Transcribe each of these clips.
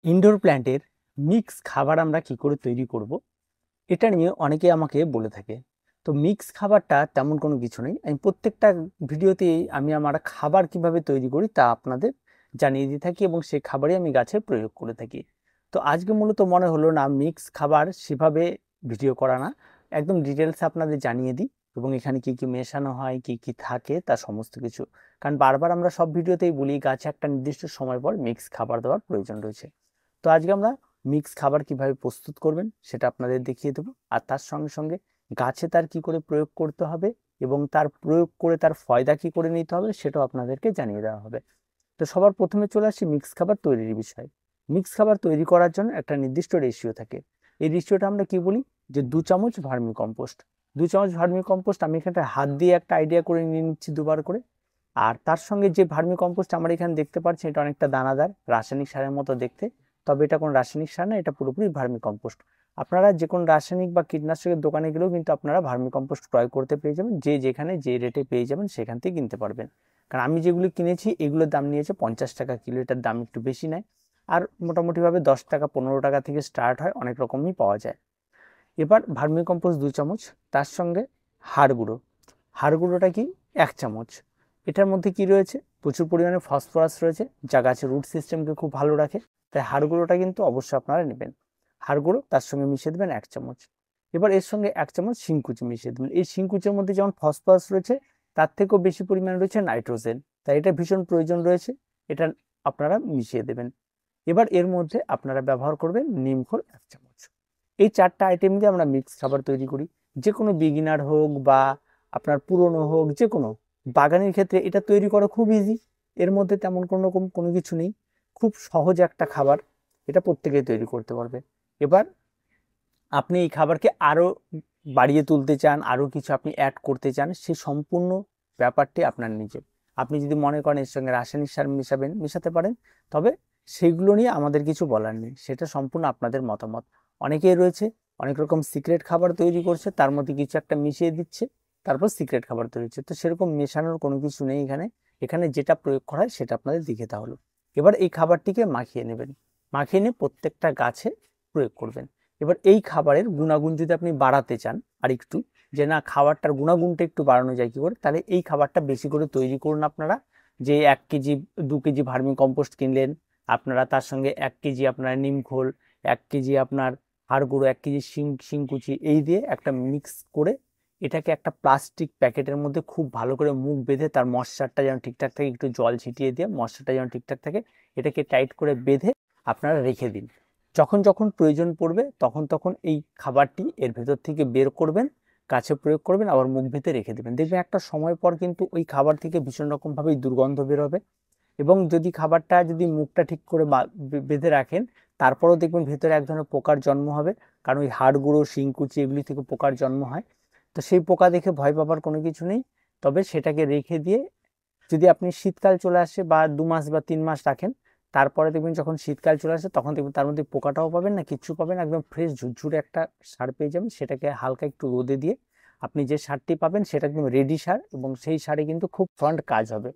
Indoor প্ল্যান্টের mix খাবার আমরা কি করে তৈরি করব এটা নিয়ে অনেকে আমাকে বলে থাকে। তো মিক্স খাবারটা তেমন কোনো কিছু নেই, আমি প্রত্যেকটা ভিডিওতেই আমি আমার খাবার কিভাবে তৈরি করি তা আপনাদের জানিয়ে দিয়ে থাকি এবং সেই খাবারই আমি গাছে প্রয়োগ করে থাকি। তো আজকে মূলত মনে হলো না মিক্স খাবার সেভাবে ভিডিও করা না, একদম ডিটেলস আপনাদের জানিয়ে দিই এবং এখানে কি কি মেশানো হয় কি কি থাকে তা সমস্ত কিছু। কারণ বারবার আমরা সব ভিডিওতেই বলি গাছে একটা নির্দিষ্ট সময় পর মিক্স খাবার দেওয়ার প্রয়োজন রয়েছে। তো আজকে আমরা মিক্স খাবার কিভাবে প্রস্তুত করবেন সেটা আপনাদের দেখিয়ে দেবো, আর তার সঙ্গে সঙ্গে গাছে তার কি করে প্রয়োগ করতে হবে এবং তার প্রয়োগ করে তার ফায়দা কি করে নিতে হবে সেটাও আপনাদেরকে জানিয়ে দেওয়া হবে। তো সবার প্রথমে চলে আসি মিক্স খাবার তৈরির বিষয়। মিক্স খাবার তৈরি করার জন্য একটা নির্দিষ্ট রেশিও থাকে। এই রেশিওটা আমরা কি বলি, যে 2 চামচ ভার্মি কম্পোস্ট। 2 চামচ ভার্মি কম্পোস্ট আমি এখানে হাত দিয়ে একটা আইডিয়া করে নিয়ে নিচ্ছি দুবার করে। আর তার সঙ্গে যে ভার্মি কম্পোস্ট আমরা এখানে দেখতে পাচ্ছি এটা অনেকটা দানাদার রাসায়নিক সারের মতো দেখতে, তবে এটা কোনো রাসায়নিক সার না, এটা পুরোপুরি ভার্মি কম্পোস্ট। আপনারা যে কোনো রাসায়নিক বা কীটনাশকের দোকানে গেলেও কিন্তু আপনারা ভার্মি কম্পোস্ট ক্রয় করতে পেয়ে যাবেন, যে যেখানে যে রেটে পেয়ে যাবেন সেখান থেকে কিনতে পারবেন। কারণ আমি যেগুলো কিনেছি এগুলোর দাম নিয়েছে 50 টাকা কিলো, এটার দাম একটু বেশি নেয়। আর মোটামুটিভাবে 10 টাকা 15 টাকা থেকে স্টার্ট হয়, অনেক রকমই পাওয়া যায়। এবার ভার্মি কম্পোস্ট 2 চামচ, তার সঙ্গে হাড় গুঁড়ো। হাড় গুঁড়োটা কি 1 চামচ। এটার মধ্যে কি রয়েছে, প্রচুর পরিমাণে ফসফরাস রয়েছে যা গাছের রুট সিস্টেমকে খুব ভালো রাখে, তাই হাড় গুঁড়োটা কিন্তু অবশ্যই আপনারা নেবেন। হাড় গুঁড়ো তার সঙ্গে মিশিয়ে দেবেন 1 চামচ। এবার এর সঙ্গে 1 চামচ শিংকুচি মিশিয়ে দেবেন। এই শিংকুচির মধ্যে যেমন ফসফরাস রয়েছে তার থেকেও বেশি পরিমাণে রয়েছে নাইট্রোজেন, তাই এটা ভীষণ প্রয়োজন রয়েছে, এটা আপনারা মিশিয়ে দেবেন। এবার এর মধ্যে আপনারা ব্যবহার করবেন নিম খোল 1 চামচ। এই 4টা আইটেম দিয়ে আমরা মিক্স খাবার তৈরি করি। যে কোনো বিগিনার হোক বা আপনার পুরনো হোক, যে কোনো বাগানের ক্ষেত্রে এটা তৈরি করা খুব ইজি। এর মধ্যে তেমন কোনো কিছু নেই, খুব সহজ একটা খাবার, এটা প্রত্যেকেই তৈরি করতে পারবে। এবার আপনি এই খাবারকে আরো বাড়িয়ে তুলতে চান, আরো কিছু আপনি অ্যাড করতে চান, সেই সম্পূর্ণ ব্যাপারটি আপনার নিজের। আপনি যদি মনে করেন এর সঙ্গে রাসায়নিক সার মেশাতে পারেন, তবে সেগুলো নিয়ে আমাদের কিছু বলার নেই, সেটা সম্পূর্ণ আপনাদের মতামত। অনেকেই রয়েছে অনেক রকম সিক্রেট খাবার তৈরি করছে, তার মধ্যে কিছু একটা মিশিয়ে দিচ্ছে, তারপর সিক্রেট খাবার তৈরি হচ্ছে। তো সেরকম মেশানোর কোনো কিছু নেই এখানে, এখানে যেটা প্রয়োগ করা হয় সেটা আপনাদের দিকে তাহলে। এবার এই খাবারটিকে মাখিয়ে নেবেন, মাখিয়ে নিয়ে প্রত্যেকটা গাছে প্রয়োগ করবেন। এবার এই খাবারের গুণাগুণ যদি আপনি বাড়াতে চান আর একটু, যে না খাবারটার গুণাগুণটা একটু বাড়ানো যায় কি করে, তাহলে এই খাবারটা বেশি করে তৈরি করুন আপনারা। যে 1 কেজি 2 কেজি ভার্মি কম্পোস্ট কিনলেন, আপনারা তার সঙ্গে 1 কেজি আপনার নিম খোল, 1 কেজি আপনার হাড় গুঁড়ো, 1 কেজি শিংকুচি, এই দিয়ে একটা মিক্স করে এটাকে একটা প্লাস্টিক প্যাকেটের মধ্যে খুব ভালো করে মুখ বেঁধে, তার ময়েশ্চারটা যেন ঠিকঠাক থাকে, একটু জল ছিটিয়ে দিয়ে ময়েশ্চারটা যেন ঠিকঠাক থাকে, এটাকে টাইট করে বেঁধে আপনারা রেখে দিন। যখন যখন প্রয়োজন পড়বে তখন তখন এই খাবারটি এর ভেতর থেকে বের করবেন, গাছে প্রয়োগ করবেন, আবার মুখ বেঁধে রেখে দেবেন। দেখবেন একটা সময় পর কিন্তু ওই খাবার থেকে ভীষণ রকমভাবেই দুর্গন্ধ বের হবে। এবং যদি খাবারটা যদি মুখটা ঠিক করে বেঁধে রাখেন, তারপরেও দেখবেন ভেতরে এক ধরনের পোকার জন্ম হবে, কারণ ওই হাড় গুঁড়ো শিংকুচি এগুলি থেকে পোকার জন্ম হয়। তো সেই পোকা দেখে ভয় পাবার কোনো কিছু নেই। তবে সেটাকে রেখে দিয়ে যদি আপনি শীতকাল চলে আসে বা 2 মাস বা 3 মাস রাখেন, তারপরে দেখবেন যখন শীতকাল চলে আসে তখন দেখবেন তার মধ্যে পোকাটাও পাবেন না, কিচ্ছু পাবেন, একদম ফ্রেশ ঝুরঝুরে একটা সার পেয়ে যাবেন। সেটাকে হালকা একটু রোদে দিয়ে আপনি যে সারটি পাবেন সেটা একদম রেডি সার, এবং সেই সারে কিন্তু খুব ফ্রন্ট কাজ হবে।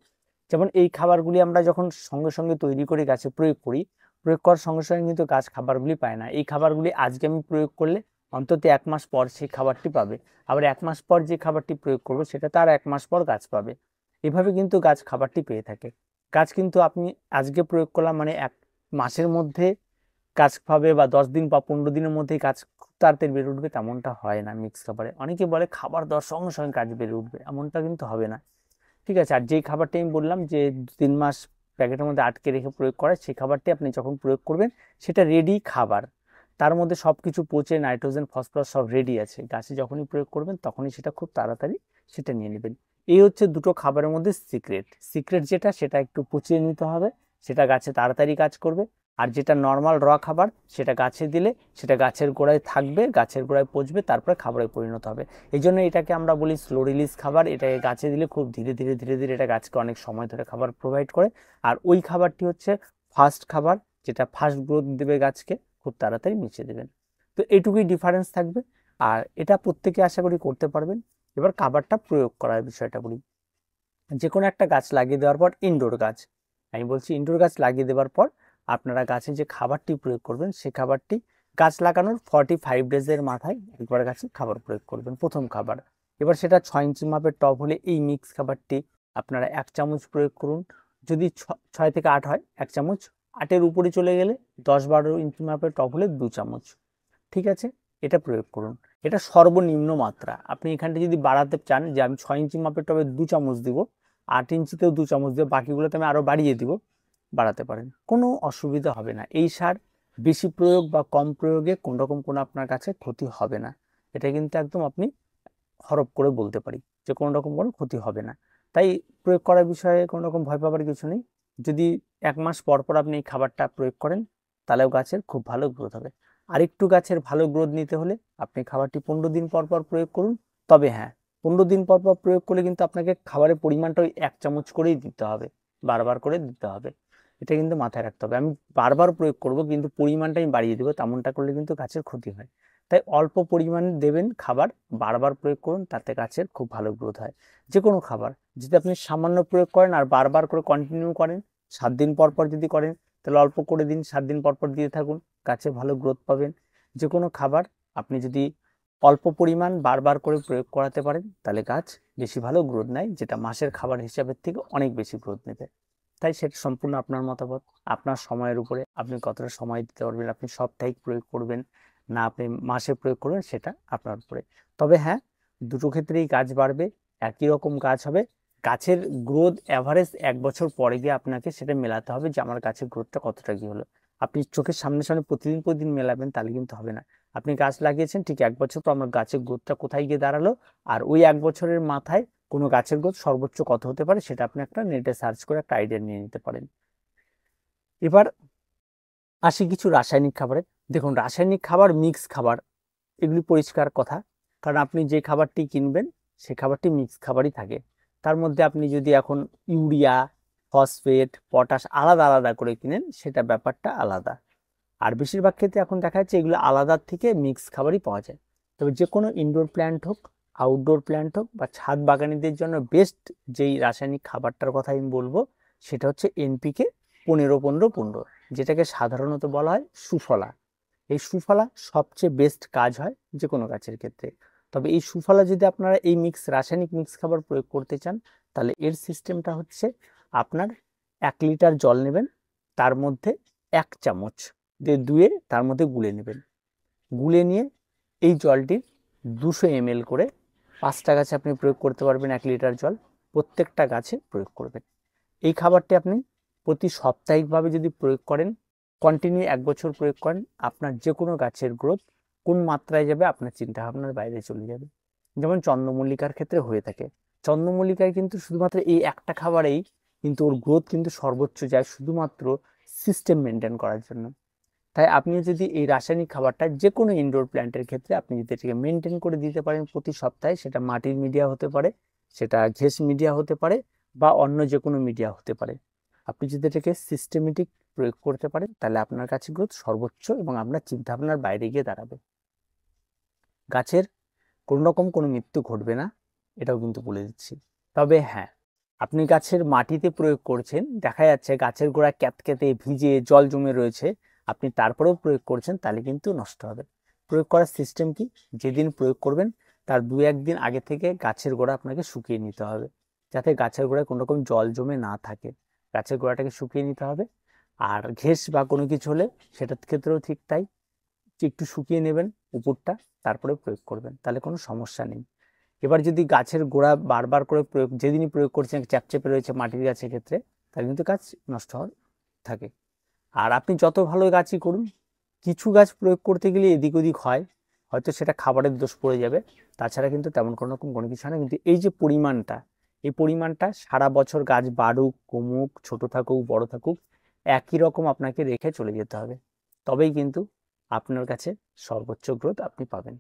যেমন এই খাবারগুলি আমরা যখন সঙ্গে সঙ্গে তৈরি করে গাছে প্রয়োগ করি, প্রয়োগ করার সঙ্গে সঙ্গে কিন্তু গাছ খাবারগুলি পায় না। এই খাবারগুলি আজকে আমি প্রয়োগ করলে অন্তত 1 মাস পর সেই খাবারটি পাবে, আবার 1 মাস পর যে খাবারটি প্রয়োগ করবো সেটা তার 1 মাস পর গাছ পাবে। এভাবে কিন্তু গাছ খাবারটি পেয়ে থাকে। গাছ কিন্তু আপনি আজকে প্রয়োগ করলাম মানে 1 মাসের মধ্যে গাছ পাবে, বা 10 দিন বা 15 দিনের মধ্যেই গাছ খুব তাড়াতাড়ি বেড়ে উঠবে, তেমনটা হয় না মিক্স খাবারে। অনেকে বলে খাবার দেওয়ার সঙ্গে সঙ্গে গাছ বেড়ে উঠবে, এমনটা কিন্তু হবে না। ঠিক আছে, আর যেই খাবারটা আমি বললাম যে 3 মাস প্যাকেটের মধ্যে আটকে রেখে প্রয়োগ করা, সেই খাবারটি আপনি যখন প্রয়োগ করবেন সেটা রেডি খাবার, তার মধ্যে সব কিছু পচে নাইট্রোজেন ফসফরাস সব রেডি আছে, গাছে যখনই প্রয়োগ করবেন তখনই সেটা খুব তাড়াতাড়ি সেটা নিয়ে নেবেন। এই হচ্ছে দুটো খাবারের মধ্যে সিক্রেট। সিক্রেট যেটা সেটা একটু পচিয়ে নিতে হবে, সেটা গাছে তাড়াতাড়ি কাজ করবে। আর যেটা নর্মাল খাবার সেটা গাছে দিলে সেটা গাছের গোড়ায় থাকবে, গাছের গোড়ায় পচবে, তারপরে খাবারে পরিণত হবে। এই জন্য এটাকে আমরা বলি স্লো রিলিজ খাবার। এটাকে গাছে দিলে খুব ধীরে ধীরে ধীরে ধীরে এটা গাছকে অনেক সময় ধরে খাবার প্রোভাইড করে। আর ওই খাবারটি হচ্ছে ফাস্ট খাবার, যেটা ফাস্ট গ্রোথ দেবে গাছকে, খুব তাড়াতাড়ি মিশিয়ে দেবেন। তো এইটুকুই ডিফারেন্স থাকবে, আর এটা প্রত্যেকে আশা করি করতে পারবেন। এবার খাবারটা প্রয়োগ করার বিষয়টা বলি। যে কোনো একটা গাছ লাগিয়ে দেওয়ার পর, ইনডোর গাছ আমি বলছি, ইনডোর গাছ লাগিয়ে দেওয়ার পর আপনারা গাছে যে খাবারটি প্রয়োগ করবেন সেই খাবারটি গাছ লাগানোর 45 ডেজের মাথায় একবার গাছে খাবার প্রয়োগ করবেন, প্রথম খাবার। এবার সেটা 6 ইঞ্চি মাপের টব হলে এই মিক্স খাবারটি আপনারা 1 চামচ প্রয়োগ করুন। যদি 6 থেকে 8 হয় 1 চামচ, 8-এর উপরে চলে গেলে 10-12 ইঞ্চি মাপের টব হলে 2 চামচ। ঠিক আছে, এটা প্রয়োগ করুন। এটা সর্বনিম্ন মাত্রা। আপনি এখানটা যদি বাড়াতে চান যে আমি 6 ইঞ্চি মাপের টবে 2 চামচ দিব, 8 ইঞ্চিতেও 2 চামচ দিব, বাকিগুলোতে আমি আরও বাড়িয়ে দিব, বাড়াতে পারেন, কোনো অসুবিধা হবে না। এই সার বেশি প্রয়োগ বা কম প্রয়োগে কোন রকম কোনো আপনার কাছে ক্ষতি হবে না। এটা কিন্তু একদম আপনি হরপ করে বলতে পারি যে কোনো রকম কোনো ক্ষতি হবে না। তাই প্রয়োগ করার বিষয়ে কোনো রকম ভয় পাবার কিছু নেই। যদি 1 মাস পর পর আপনি এই খাবারটা প্রয়োগ করেন তাহলেও গাছের খুব ভালো গ্রোথ হবে। আরেকটু গাছের ভালো গ্রোথ নিতে হলে আপনি খাবারটি 15 দিন পর পর প্রয়োগ করুন। তবে হ্যাঁ, 15 দিন পর পর প্রয়োগ করলে কিন্তু আপনাকে খাবারের পরিমাণটা ওই 1 চামচ করেই দিতে হবে, বারবার করে দিতে হবে। এটা কিন্তু মাথায় রাখতে হবে। আমি বারবার প্রয়োগ করব কিন্তু পরিমাণটা আমি বাড়িয়ে দেবো, তেমনটা করলে কিন্তু গাছের ক্ষতি হয়। তাই অল্প পরিমাণে দেবেন খাবার, বারবার প্রয়োগ করুন, তাতে গাছের খুব ভালো গ্রোথ হয়। যে কোনো খাবার যদি আপনি সামান্য প্রয়োগ করেন আর বারবার করে কন্টিনিউ করেন, 7 দিন পর পর যদি করেন তাহলে অল্প করে দিন, 7 দিন পর পর দিয়ে থাকুন, গাছে ভালো গ্রোথ পাবেন। যে কোনো খাবার আপনি যদি অল্প পরিমাণ বারবার করে প্রয়োগ করাতে পারেন তাহলে গাছ বেশি ভালো গ্রোথ নেয়, যেটা মাসের খাবার হিসাবের থেকে অনেক বেশি গ্রোথ নেবে। তাই সেটা সম্পূর্ণ আপনার মতামত, আপনার সময়ের উপরে, আপনি কতটা সময় দিতে পারবেন, আপনি সাপ্তাহিক প্রয়োগ করবেন না আপনি মাসে প্রয়োগ করবেন, সেটা আপনার উপরে। তবে হ্যাঁ, দুটো ক্ষেত্রেই গাছ বাড়বে, একই রকম গাছ হবে। গাছের গ্রোথ অ্যাভারেজ 1 বছর পরে গিয়ে আপনাকে সেটা মেলাতে হবে যে আমার গাছের গ্রোথটা কতটা কি হলো। আপনি চোখের সামনে সামনে প্রতিদিন মেলাবেন তাহলে কিন্তু হবে না। আপনি গাছ লাগিয়েছেন ঠিক 1 বছর পর আমার গাছের গ্রোথটা কোথায় গিয়ে দাঁড়ালো, আর ওই 1 বছরের মাথায় কোনো গাছের গ্রোথ সর্বোচ্চ কত হতে পারে সেটা আপনি একটা নেটে সার্চ করে একটা আইডিয়া নিয়ে নিতে পারেন। এবার আসি কিছু রাসায়নিক খাবারে। দেখুন, রাসায়নিক খাবার, মিক্স খাবার, এগুলি পরিষ্কার কথা, কারণ আপনি যে খাবারটি কিনবেন সেই খাবারটি মিক্স খাবারই থাকে। তার মধ্যে আপনি যদি এখন ইউরিয়া, ফসফেট, পটাশ আলাদা আলাদা করে কিনেন সেটা ব্যাপারটা আলাদা। আর বেশিরভাগ ক্ষেত্রে এখন দেখা যাচ্ছে এগুলো আলাদা থেকে মিক্স খাবারই পাওয়া যায়। তবে যে কোনো ইনডোর প্ল্যান্ট হোক, আউটডোর প্ল্যান্ট হোক বা ছাদ বাগানীদের জন্য বেস্ট যেই রাসায়নিক খাবারটার কথা আমি বলবো সেটা হচ্ছে এনপিকে 15-15-15, যেটাকে সাধারণত বলা হয় সুফলা। এই সুফলা সবচেয়ে বেস্ট কাজ হয় যে কোনো গাছের ক্ষেত্রে। তবে এই সুফলা যদি আপনারা এই রাসায়নিক মিক্স খাবার প্রয়োগ করতে চান তাহলে এর সিস্টেমটা হচ্ছে আপনার 1 লিটার জল নেবেন, তার মধ্যে 1 চামচ দিয়ে ধুয়ে তার মধ্যে গুলে নেবেন। গুলে নিয়ে এই জলটি 200 ml করে 5টা গাছে আপনি প্রয়োগ করতে পারবেন। 1 লিটার জল প্রত্যেকটা গাছে প্রয়োগ করবেন। এই খাবারটি আপনি প্রতি সাপ্তাহিকভাবে যদি প্রয়োগ করেন, কন্টিনিউ 1 বছর প্রয়োগ করেন, আপনার যে কোনো গাছের গ্রোথ কোন মাত্রায় যাবে আপনার চিন্তাভাবনার বাইরে চলে যাবে। যেমন চন্দ্রমল্লিকার ক্ষেত্রে হয়ে থাকে। চন্দ্রমল্লিকায় কিন্তু শুধুমাত্র এই একটা খাবারেই কিন্তু ওর গ্রোথ কিন্তু সর্বোচ্চ যায়, শুধুমাত্র সিস্টেম মেনটেন করার জন্য। তাই আপনি যদি এই রাসায়নিক খাবারটা যে কোনো ইনডোর প্ল্যান্টের ক্ষেত্রে আপনি যদি এটাকে মেনটেন করে দিতে পারেন প্রতি সপ্তাহে, সেটা মাটির মিডিয়া হতে পারে, সেটা ঘেঁস মিডিয়া হতে পারে বা অন্য যে কোনো মিডিয়া হতে পারে, আপনি যদি এটাকে সিস্টেমেটিক প্রয়োগ করতে পারেন তাহলে আপনার গাছের গ্রোথ সর্বোচ্চ এবং আপনার চিন্তাভাবনার বাইরে গিয়ে দাঁড়াবে। গাছের কোনো রকম কোনো মৃত্যু ঘটবে না, এটাও কিন্তু বলে দিচ্ছি। তবে হ্যাঁ, আপনি গাছের মাটিতে প্রয়োগ করছেন, দেখা যাচ্ছে গাছের গোড়া ক্যাতক্যাতে ভিজে জল জমে রয়েছে, আপনি তারপরেও প্রয়োগ করছেন, তাহলে কিন্তু নষ্ট হবে। প্রয়োগ করার সিস্টেম কি, যেদিন প্রয়োগ করবেন তার 2-1 দিন আগে থেকে গাছের গোড়া আপনাকে শুকিয়ে নিতে হবে, যাতে গাছের গোড়ায় কোনো রকম জল জমে না থাকে। গাছের গোড়াটাকে শুকিয়ে নিতে হবে। আর ঘেঁস বা কোনো কিছু হলে সেটার ক্ষেত্রেও ঠিক তাই, একটু শুকিয়ে নেবেন উপরটা, তারপরে প্রয়োগ করবেন, তাহলে কোনো সমস্যা নেই। এবার যদি গাছের গোড়া বারবার করে প্রয়োগ, যেদিনই প্রয়োগ করছেন চ্যাপচেপে রয়েছে মাটির গাছের ক্ষেত্রে, তাহলে কিন্তু গাছ নষ্ট হওয়ার থাকে। আর আপনি যত ভালো গাছই করুন, কিছু গাছ প্রয়োগ করতে গেলে এদিক ওদিক হয়, হয়তো সেটা খাবারের দোষ পড়ে যাবে, তাছাড়া কিন্তু তেমন কোনো রকম কোনো কিছু হয় না। কিন্তু এই যে পরিমাণটা, এই পরিমাণটা সারা বছর গাছ বাড়ুক কমুক ছোট থাকুক বড় থাকুক একই রকম আপনাকে রেখে চলে যেতে হবে, তবেই কিন্তু আপনার কাছে সর্বোচ্চ গ্রোথ আপনি পাবেন।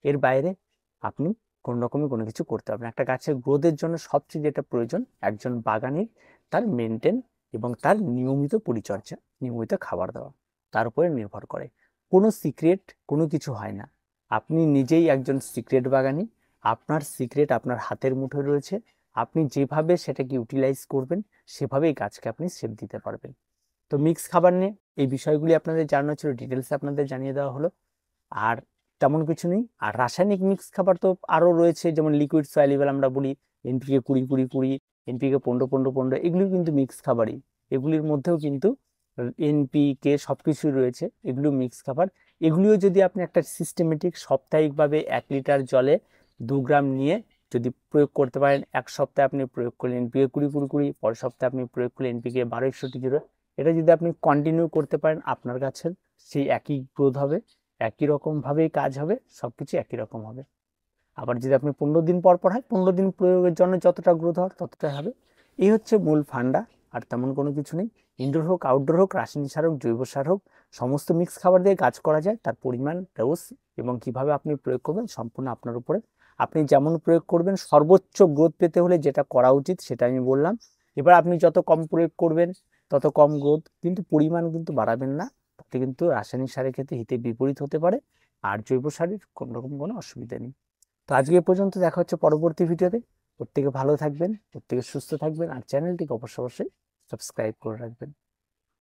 এর বাইরে আপনি কোনো রকমই কোনো কিছু করতে পারবেন। একটা গাছের গ্রোথের জন্য সবচেয়ে যেটা প্রয়োজন একজন বাগানির, তার মেনটেন এবং তার নিয়মিত পরিচর্যা, নিয়মিত খাবার দেওয়া, তার উপরে নির্ভর করে। কোনো সিক্রেট কোনো কিছু হয় না। আপনি নিজেই একজন সিক্রেট বাগানি, আপনার সিক্রেট আপনার হাতের মুঠোয় রয়েছে, আপনি যেভাবে সেটাকে ইউটিলাইজ করবেন সেভাবেই গাছকে আপনি সেভ দিতে পারবেন। তো মিক্স খাবার নিয়ে এই বিষয়গুলি আপনাদের জানানো ছিল, ডিটেলসে আপনাদের জানিয়ে দেওয়া হলো। আর তেমন কিছু নেই। আর রাসায়নিক মিক্স খাবার তো আরও রয়েছে, যেমন লিকুইড সলিউবল আমরা বলি, এনপিকে 20-20-20, এনপিকে 15-15-15, এগুলি কিন্তু মিক্স খাবারই। এগুলির মধ্যেও কিন্তু এনপিকে সব কিছুই রয়েছে, এগুলো মিক্স খাবার। এগুলিও যদি আপনি একটা সিস্টেমেটিক সাপ্তাহিকভাবে 1 লিটার জলে 2 গ্রাম নিয়ে যদি প্রয়োগ করতে পারেন, এক সপ্তাহে আপনি প্রয়োগ করলেন এনপিকে 20-20-20, পরের সপ্তাহে আপনি প্রয়োগ করলেন এনপিকে 12-61-0, এটা যদি আপনি কন্টিনিউ করতে পারেন, আপনার কাছে সেই একই গ্রোথ হবে, একই রকমভাবেই কাজ হবে, সব কিছু একই রকম হবে। আবার যদি আপনি 15 দিন পর পর হয়, 15 দিন প্রয়োগের জন্য যতটা গ্রোথ হয় ততটাই হবে। এই হচ্ছে মূল ফান্ডা, আর তেমন কোনো কিছু নেই। ইনডোর হোক, আউটডোর হোক, রাসায়নিক সার হোক, জৈব সার হোক, সমস্ত মিক্স খাবার দিয়ে কাজ করা যায়। তার পরিমাণ, ডোজ এবং কিভাবে আপনি প্রয়োগ করবেন সম্পূর্ণ আপনার উপরে। আপনি যেমন প্রয়োগ করবেন, সর্বোচ্চ গ্রোথ পেতে হলে যেটা করা উচিত সেটা আমি বললাম। এবার আপনি যত কম প্রয়োগ করবেন তত কম গ্রোথ, কিন্তু পরিমাণ কিন্তু বাড়াবেন না, তাতে কিন্তু রাসায়নিক সারের ক্ষেত্রে হিতে বিপরীত হতে পারে। আর জৈব সারের কোনো রকম কোনো অসুবিধা নেই। তো আজকে এ পর্যন্ত, দেখা হচ্ছে পরবর্তী ভিডিওতে। প্রত্যেকে ভালো থাকবেন, প্রত্যেকে সুস্থ থাকবেন, আর চ্যানেলটিকে অবশ্যই সাবস্ক্রাইব করে রাখবেন।